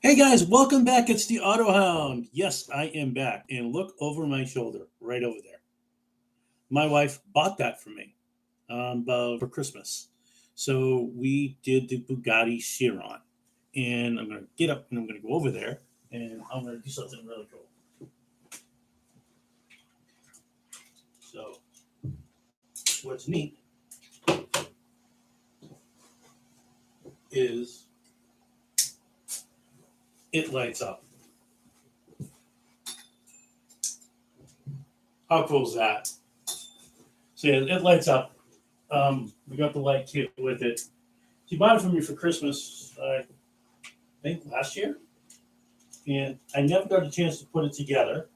Hey guys, welcome back. It's the AutoHound. Yes, I am back. And look over my shoulder, right over there. My wife bought that for me for Christmas. So we did the Bugatti Chiron. And I'm going to get up and I'm going to go over there and I'm going to do something really cool. So, what's neat is it lights up. How cool is that? So, yeah, it lights up. We got the light kit with it. She bought it for me for Christmas, I think last year. And I never got a chance to put it together.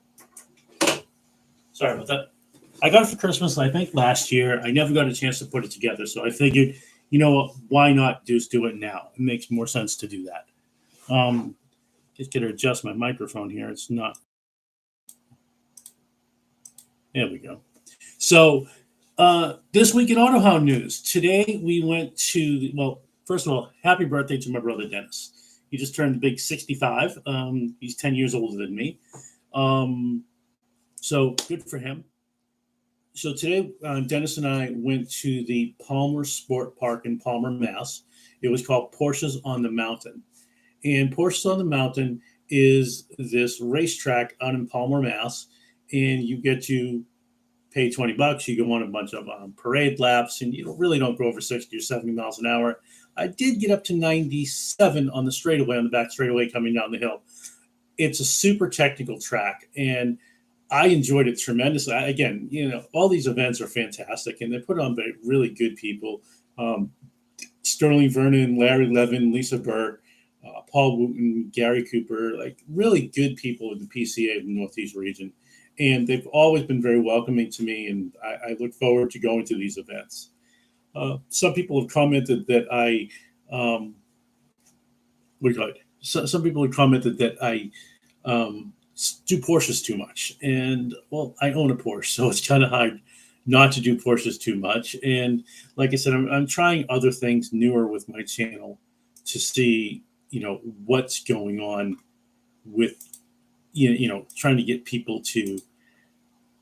Sorry about that. I got it for Christmas, I think last year. I never got a chance to put it together. So I figured, why not just do it now? It makes more sense to do that. Just got to adjust my microphone here. It's not. There we go. So this week in AutoHound news. Today we went to, well, first of all, happy birthday to my brother Dennis. He just turned big 65. He's 10 years older than me. So good for him. So today, Dennis and I went to the Palmer Sport Park in Palmer, Mass. It was called Porsches on the Mountain. And Porsches on the Mountain is this racetrack out in Palmer, Mass. And you get to pay $20. You go on a bunch of parade laps, and you really don't go over 60 or 70 miles an hour. I did get up to 97 on the straightaway, on the back straightaway coming down the hill. It's a super technical track, and I enjoyed it tremendously. Again, all these events are fantastic, and they're put on by really good people. Sterling Vernon, Larry Levin, Lisa Burke, Paul Wooten, Gary Cooper, like really good people in the PCA of the Northeast region. And they've always been very welcoming to me, and I look forward to going to these events. Some people have commented that some people have commented that I do Porsches too much. And, well, I own a Porsche, so it's kind of hard not to do Porsches too much. And like I said, I'm trying other things newer with my channel to see, what's going on with, trying to get people to,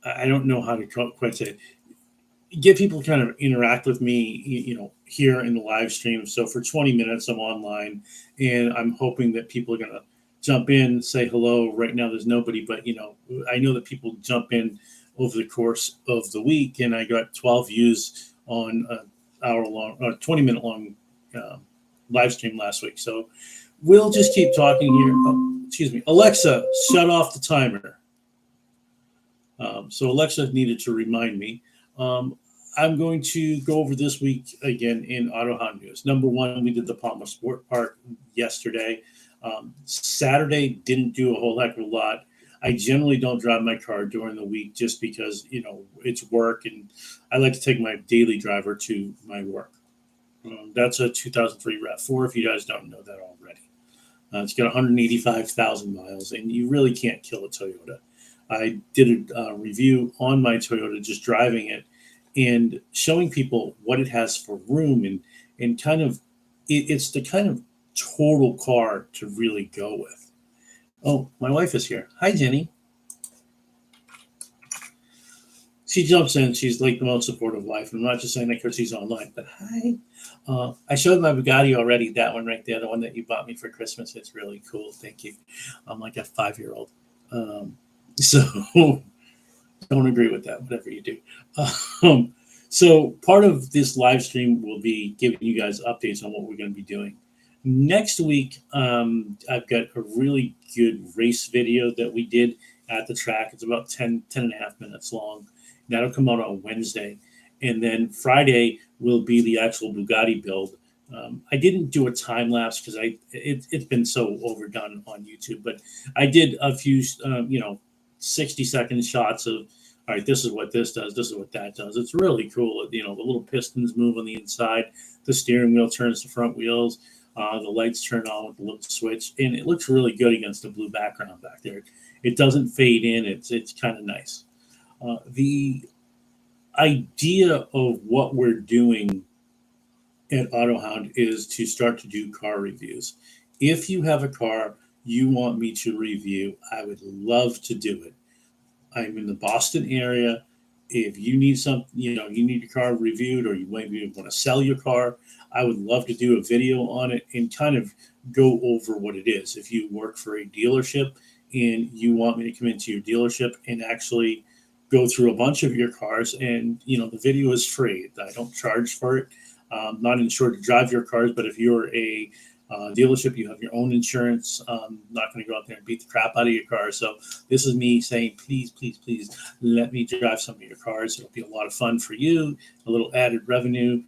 I don't know how to quite say it, get people to kind of interact with me, here in the live stream. So for 20 minutes, I'm online, and I'm hoping that people are going to jump in, say hello. Right now, there's nobody, but, I know that people jump in over the course of the week, and I got 12 views on an hour-long, 20-minute-long live stream last week. So we'll just keep talking here. Oh, excuse me. Alexa, shut off the timer. So Alexa needed to remind me. I'm going to go over this week again in AutoHound news. Number one, we did the Palmer Sport Park yesterday. Saturday didn't do a whole heck of a lot. I generally don't drive my car during the week just because, it's work, and I like to take my daily driver to my work. That's a 2003 RAV4, if you guys don't know that already. It's got 185,000 miles, and you really can't kill a Toyota. I did a review on my Toyota, just driving it and showing people what it has for room, and kind of, it's the kind of total car to really go with. Oh, my wife is here. Hi, Ginny. She jumps in. She's like the most supportive wife. I'm not just saying that because she's online, but hi. I showed my Bugatti already, that one right there, the one that you bought me for Christmas. It's really cool. Thank you. I'm like a 5-year-old. So don't agree with that, whatever you do. So part of this live stream will be giving you guys updates on what we're going to be doing. Next week, I've got a really good race video that we did at the track. It's about 10 and a half minutes long. That'll come out on Wednesday. And then Friday will be the actual Bugatti build. I didn't do a time lapse because it's been so overdone on YouTube, but I did a few, 60-second shots of, all right, this is what this does, this is what that does. It's really cool. The little pistons move on the inside, the steering wheel turns to front wheels, the lights turn on with the little switch, and it looks really good against the blue background back there. It doesn't fade in. It's kind of nice. The idea of what we're doing at AutoHound is to start to do car reviews. If you have a car you want me to review, I would love to do it. I'm in the Boston area. If you need you need your car reviewed, or you maybe want to sell your car, I would love to do a video on it and kind of go over what it is. If you work for a dealership and you want me to come into your dealership and actually go through a bunch of your cars, and the video is free. I don't charge for it. Not insured to drive your cars, but if you're a dealership, you have your own insurance. Not going to go out there and beat the crap out of your car. So this is me saying, please, please, please let me drive some of your cars. It'll be a lot of fun for you, a little added revenue.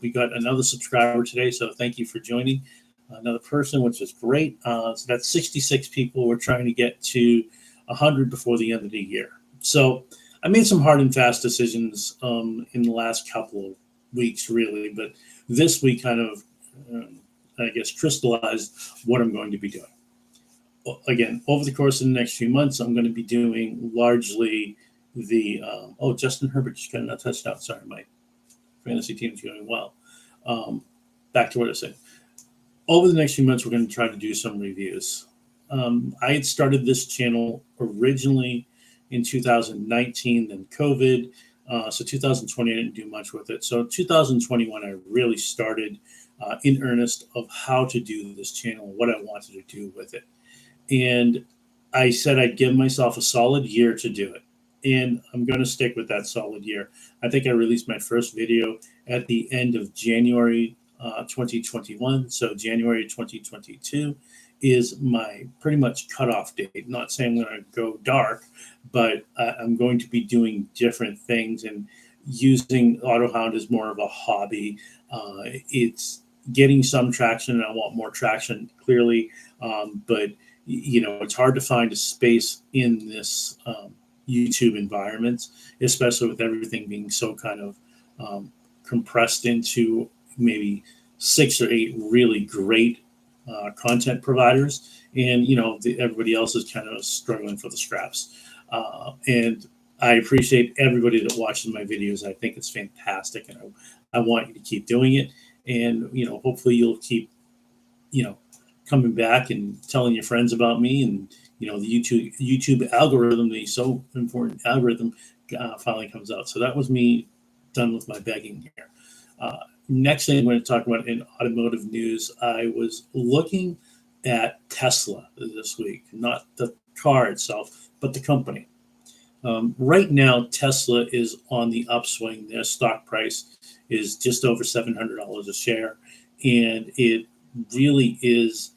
We got another subscriber today, so thank you for joining. Another person, which is great. So that's 66 people. We're trying to get to 100 before the end of the year. So I made some hard and fast decisions in the last couple of weeks, really. But this week kind of, I guess, crystallized what I'm going to be doing. Again, over the course of the next few months, I'm going to be doing largely the Justin Herbert just got a touchdown. Sorry, my fantasy team's doing well. Back to what I said. Over the next few months, we're going to try to do some reviews. I had started this channel originally in 2019, then COVID. So 2020, I didn't do much with it. So 2021, I really started in earnest of how to do this channel, what I wanted to do with it. And I said I'd give myself a solid year to do it. And I'm going to stick with that solid year. I think I released my first video at the end of January 2021. So January 2022 is my pretty much cutoff date. Not saying I'm going to go dark, but I'm going to be doing different things and using AutoHound as more of a hobby. It's getting some traction, and I want more traction, clearly. But it's hard to find a space in this YouTube environment, especially with everything being so kind of compressed into maybe 6 or 8 really great content providers, and everybody else is kind of struggling for the scraps. And I appreciate everybody that watches my videos. I think it's fantastic, and I want you to keep doing it. And hopefully you'll keep coming back and telling your friends about me. And the YouTube algorithm, the so important algorithm, finally comes out. So that was me done with my begging here. Next thing I'm going to talk about in automotive news, I was looking at Tesla this week, not the car itself, but the company. Right now, Tesla is on the upswing. Their stock price is just over $700 a share, and it really is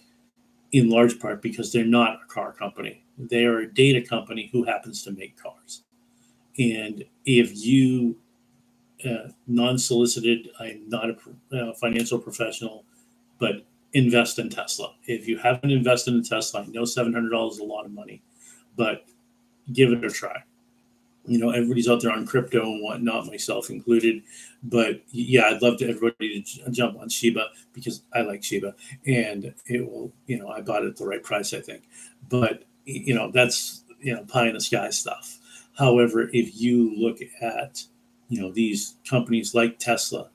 in large part because they're not a car company. They are a data company who happens to make cars. And if you non-solicited, I'm not a financial professional, but invest in Tesla. If you haven't invested in Tesla, I know $700 is a lot of money, but give it a try. Everybody's out there on crypto and whatnot, myself included. But yeah, I'd love to everybody to jump on Shiba because I like Shiba, and it will, I bought it at the right price, I think. But that's pie in the sky stuff. However, if you look at these companies like Tesla,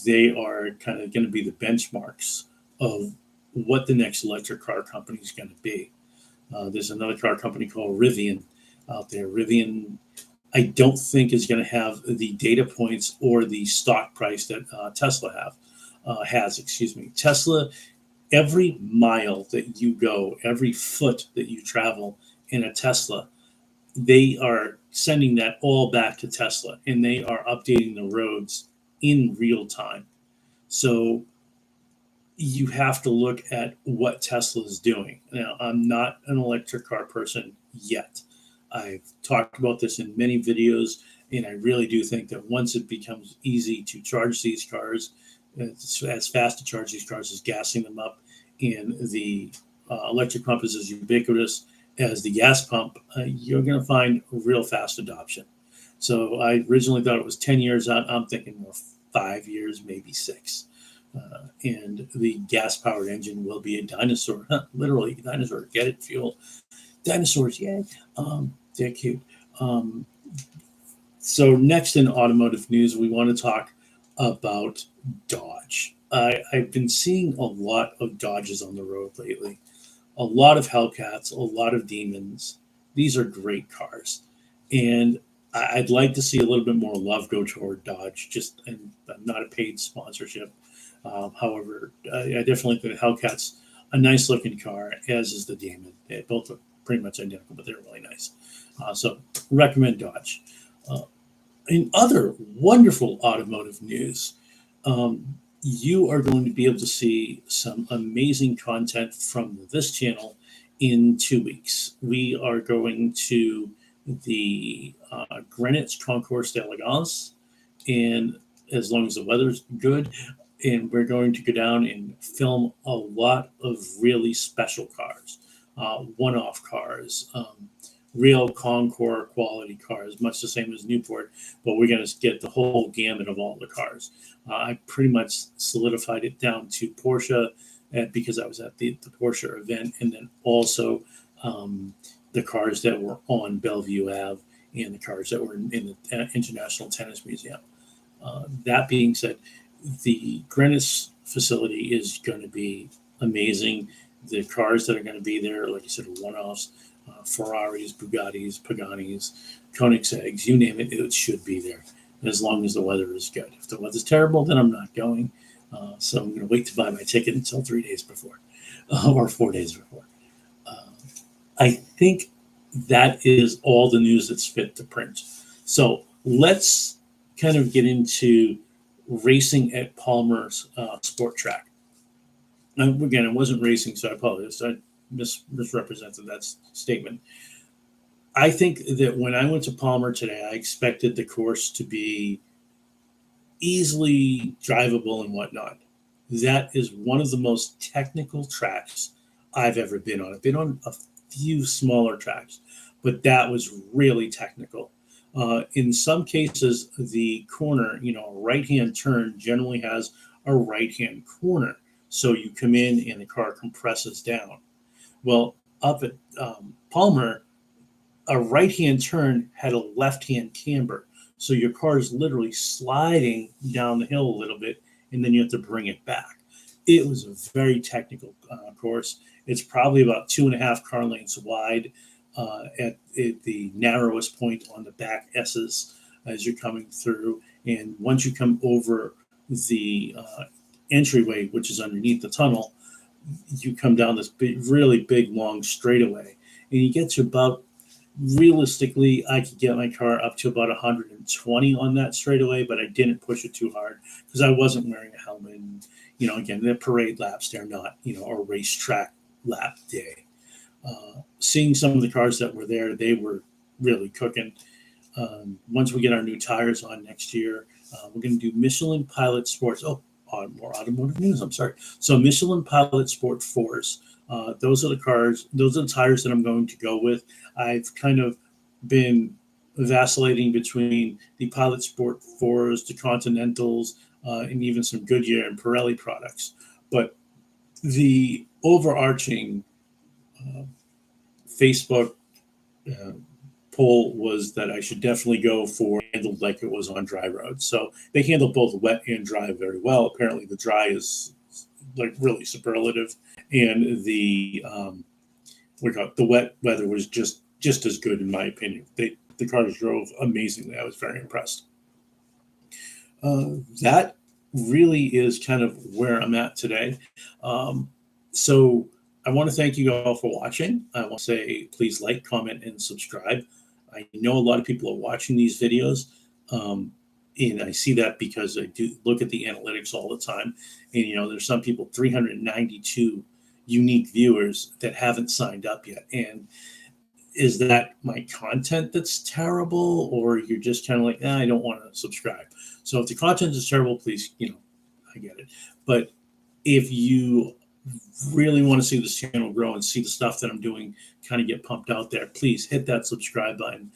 they are kind of going to be the benchmarks of what the next electric car company is going to be. There's another car company called Rivian out there. Rivian, I don't think is going to have the data points or the stock price that Tesla has. Tesla, every mile that you go, every foot that you travel in a Tesla, they are sending that all back to Tesla, and they are updating the roads in real time. So you have to look at what Tesla is doing. Now, I'm not an electric car person yet. I've talked about this in many videos, and I really do think that once it becomes easy to charge these cars, it's as fast to charge these cars as gassing them up, and the electric pump is as ubiquitous as the gas pump, you're going to find real fast adoption. So I originally thought it was 10 years out. I'm thinking more 5 years, maybe 6. And the gas-powered engine will be a dinosaur, literally a dinosaur. Get it? Fuel. Dinosaurs, yeah. They're cute. So next in automotive news, we want to talk about Dodge. I've been seeing a lot of Dodges on the road lately. A a lot of Hellcats, a lot of Demons. These are great cars. And I'd like to see a little bit more love go toward Dodge, just and not a paid sponsorship. However, I definitely think the Hellcat's a nice looking car, as is the Demon. They both are pretty much identical, but they're really nice. So recommend Dodge. In other wonderful automotive news, you are going to be able to see some amazing content from this channel in 2 weeks. We are going to the Greenwich Concours d'Elegance, and as long as the weather's good, and we're going to go down and film a lot of really special cars, one-off cars, real Concours quality cars, much the same as Newport, but we're going to get the whole gamut of all the cars. I pretty much solidified it down to Porsche because I was at the Porsche event, and then also the cars that were on Bellevue Ave and the cars that were in the International Tennis Museum. That being said, the Greenwich facility is going to be amazing. The cars that are going to be there, like I said, are one-offs. Ferraris, Bugattis, Paganis, Koenigsegg's, you name it, it should be there, as long as the weather is good. If the weather's terrible, then I'm not going. So I'm going to wait to buy my ticket until 3 days before, or 4 days before. I think that is all the news that's fit to print. So let's kind of get into racing at Palmer's Sport Track. Now, again, it wasn't racing, so I apologize. I misrepresented that statement. I think that when I went to Palmer today, I expected the course to be easily drivable and whatnot. That is one of the most technical tracks I've ever been on. I've been on a few smaller tracks, but that was really technical. In some cases, the corner, a right-hand turn generally has a right-hand corner. So you come in and the car compresses down. Well, up at Palmer, a right-hand turn had a left-hand camber. So your car is literally sliding down the hill a little bit, and then you have to bring it back. It was a very technical course. It's probably about 2.5 car lengths wide at the narrowest point on the back S's as you're coming through. And once you come over the entryway, which is underneath the tunnel, you come down this really big, long straightaway. And you get to about, realistically, I could get my car up to about 120 on that straightaway, but I didn't push it too hard because I wasn't wearing a helmet. And, again, they're parade laps. They're not, a racetrack lap day. Seeing some of the cars that were there, they were really cooking. Once we get our new tires on next year, we're going to do Michelin Pilot Sports. More automotive news. I'm sorry. So Michelin Pilot Sport 4s. Those are the cars. Those are the tires that I'm going to go with. I've kind of been vacillating between the Pilot Sport 4s, the Continentals, and even some Goodyear and Pirelli products. But the overarching Facebook poll was that I should definitely go for handled like it was on dry roads. So they handle both wet and dry very well. Apparently the dry is like really superlative, and the wet weather was just as good in my opinion. The cars drove amazingly. I was very impressed. That really is kind of where I'm at today. So I want to thank you all for watching. I want to say please like, comment, and subscribe. I know a lot of people are watching these videos, and I see that because I do look at the analytics all the time. And, there's some people, 392 unique viewers that haven't signed up yet. And is that my content that's terrible, or you're just kind of like, I don't want to subscribe? So if the content is terrible, please, I get it. But if you really want to see this channel grow and see the stuff that I'm doing kind of get pumped out there, please hit that subscribe button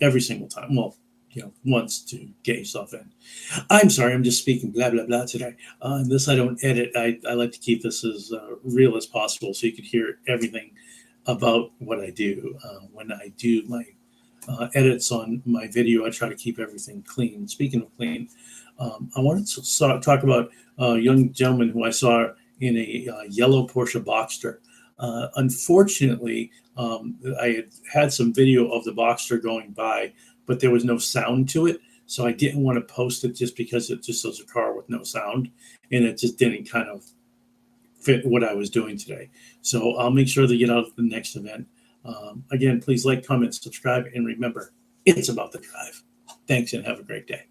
every single time. Well, once to get yourself in. I'm sorry, I'm just speaking blah, blah, blah today. This I don't edit. I like to keep this as real as possible so you can hear everything about what I do. When I do my edits on my video, I try to keep everything clean. Speaking of clean, I wanted to talk about a young gentleman who I saw in a yellow Porsche Boxster. Unfortunately, I had some video of the Boxster going by, but there was no sound to it. So I didn't want to post it just because it just was a car with no sound, and it just didn't kind of fit what I was doing today. So I'll make sure to get out of the next event. Again, please like, comment, subscribe, and remember, it's about the drive. Thanks, and have a great day.